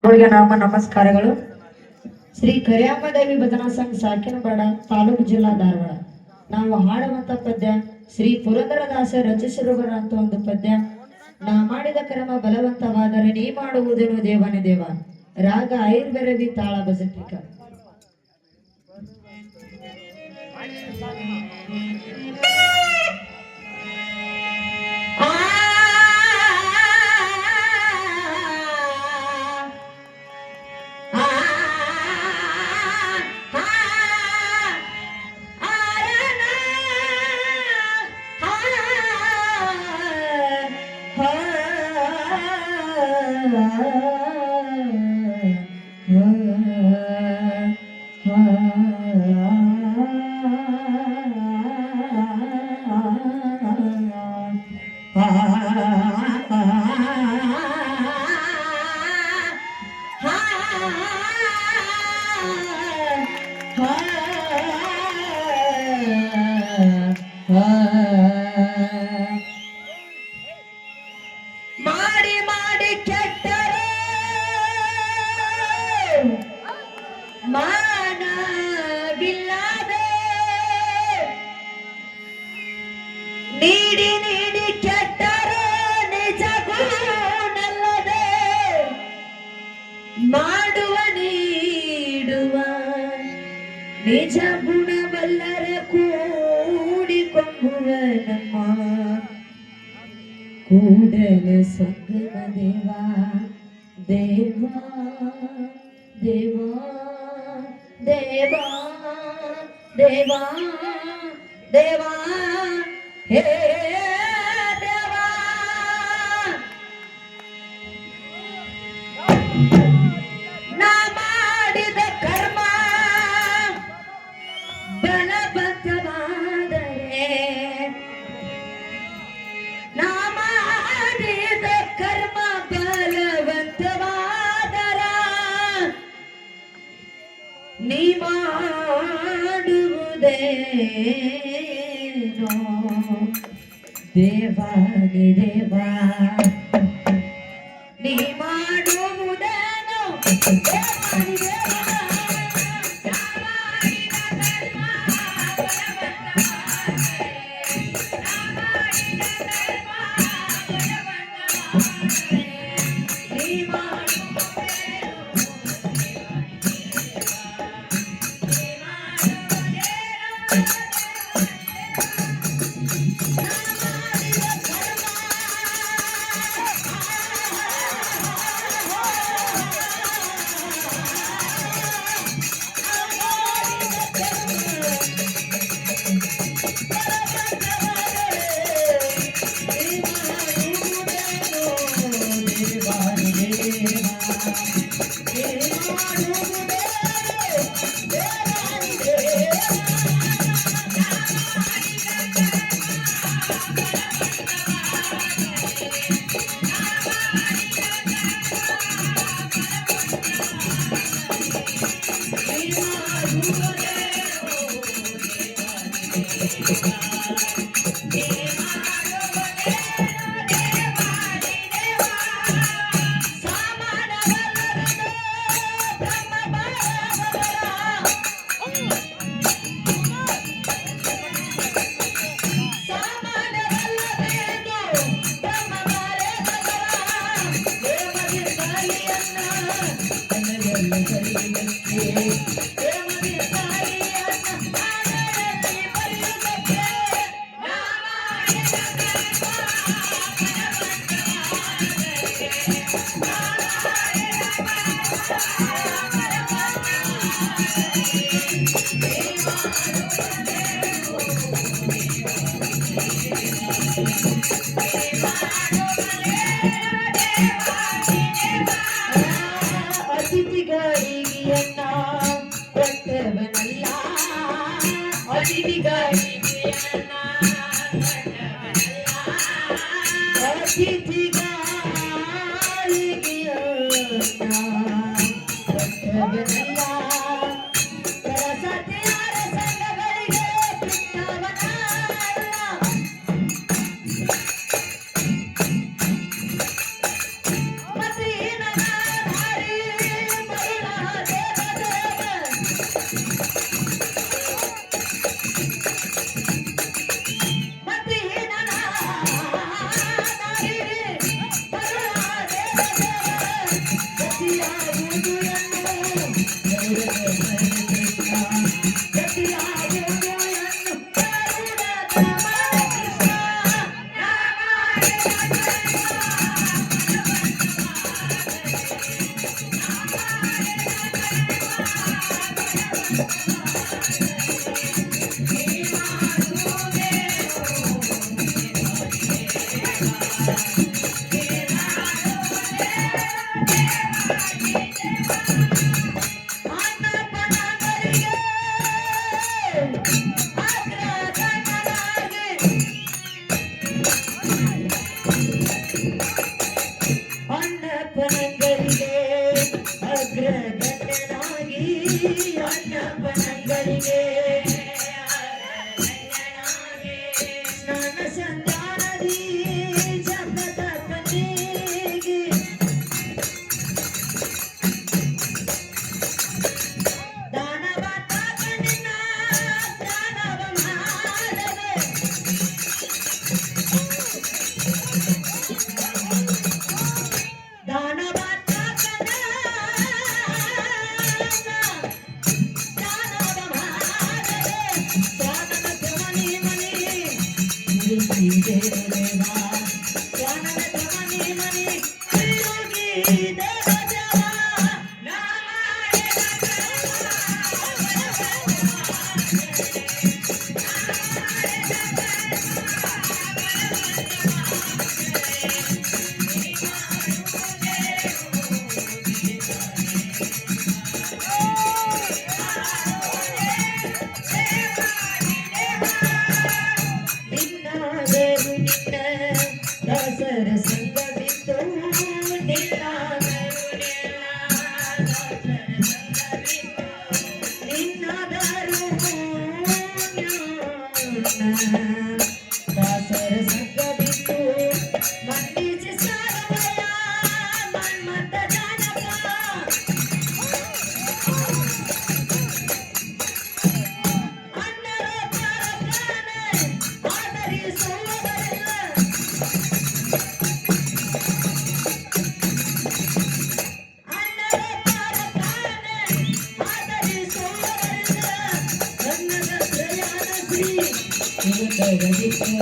ಸ್ವಾಮಿಗಳಿಗೆ ನಾಮ ನಮಸ್ಕಾರಗಳು. ಶ್ರೀ ಕರಿಯಮ್ಮದೇವಿ ಭಜನಾ ಸಂಘ ಸಾಕಿನಬೇಡ, ತಾಲೂಕು ಜಿಲ್ಲಾ ಧಾರವಾಡ. ನಾವು ಹಾಡುವಂತ ಪದ್ಯ ಶ್ರೀ ಪುರಂದರದಾಸ ರಚಿಸಿರುವಂತ ಒಂದು ಪದ್ಯ. ನಾ ಮಾಡಿದ ಕರ್ಮ ಬಲವಂತವಾದರೆ ನೀ ಮಾಡುವುದೇನು ದೇವನೇ ದೇವ. ರಾಗ ಐರ್ಭೈರವಿ, ತಾಳ ಭಜಂತ್ರಿಕ. ಮಾಡಿ ಮಾಡಿ ಕೆಟ್ಟರೆ ಮಾನವಿಲ್ಲದೆ, ನೀಡಿ ನೀಡಿ ಕೆಟ್ಟರೆ ನಿಜ ಗುಣಲ್ಲದೆ, ಮಾಡುವ ನೀಡುವ ನಿಜ ಗುಣವಲ್ಲರೆ ಕೂಡಿಕೊಂಬುವ ನಮ್ಮ ಕೂಡಲ ಸಂಗಮ ದೇವಾ ದೇವಾ ದೇವಾ ದೇವಾ ದೇವಾ ದೇವಾ ಹೇ ದೇವಾ. ನಾ ಮಾಡಿದ ಕರ್ಮ ಬಲವಂತವಾದರೆ, ನಾ ಮಾಡಿದ ಕರ್ಮ ಬಲವಂತವಾದರ ನೀ ಮಾಡುವುದೇನೋ ದೇವಾನಿ ದೇವಾ. ನೀ ಮಾಡುವುದೇನೋ ದೇವಾನಿ ದೇವಾ. ಅತಿಥಿಗಳಿಗೆಯನ್ನ ಕೊಟ್ಟವನಲ್ಲ, ಅತಿಥಿಗಳಿಗೆಯನ್ನ ಅತಿಥಿಗಳಿಗೆಯನ್ನ ಕೊಟ್ಟವನಲ್ಲ. ಸರಸ್ವತಿಯರ ಸಂಘಗಳಿಗೆ ಬಿಟ್ಟವನಲ್ಲ. ಮತ್ತೀನ ಧಾರಿ ಗತಿಯಾಗುವುದು ಎನ್ನು ಗರುಡಧ್ವಜ ಕೃಷ್ಣ ಗತಿಯಾಗುವುದು ಎನ್ನು ಗರುಡಧ್ವಜ ಕೃಷ್ಣ ಅನ್ನಪನಂಗರಿಗೆ ಅಗ್ರಗಣ್ಯನಾಗಿ ಅನ್ನಪನಂಗರಿಗೆ ಸ್ನಾನ ಸಂಧಾನದಿ ಜಪದ ಪತಿಗೆ ದಾನವ ತಾತನಿನ ದಾನವ ಮಾಡದೆ ದಾನವ ತಾತನ ದಾನವ ಮಾಡದೆ ಸ್ವಾನನ ಧ್ವನಿ ಮನಿ ತಿರುಗಿ ದೇವ ಸ್ವಾನನ ಧ್ವನಿ ಮನಿ ತಿರುಗಿ ದೇವ ದೇವ ನಿನ್ನಾದರು ನಿನ್ನ ದಾಸರ ಸಂಗವಿತ್ತು ನಿನ್ನಾದರು ನಿನ್ನಾದರು ದಾಸರ ಸಂಗವಿತ್ತು ಮಂಡಿಸಿ ಸಾರವಯ ಮನ್ಮತ ಜಾನಪ ಅನ್ನರ ಪರಪ್ರಾಣ ಆದರಿಸುವವರೆಲ್ಲ ಅನ್ನರ ಪರಪ್ರಾಣ ಆದರಿಸುವವರೆಲ್ಲ ಕನ್ನಡ ಪ್ರಯಾಣ ಶ್ರೀ ವಿಠಲ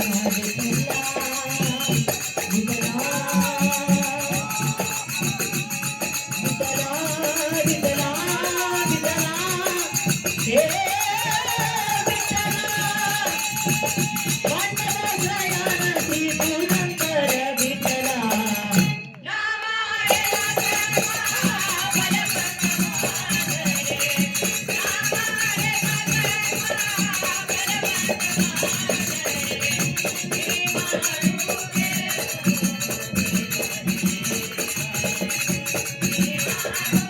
ಹೇ Thank you.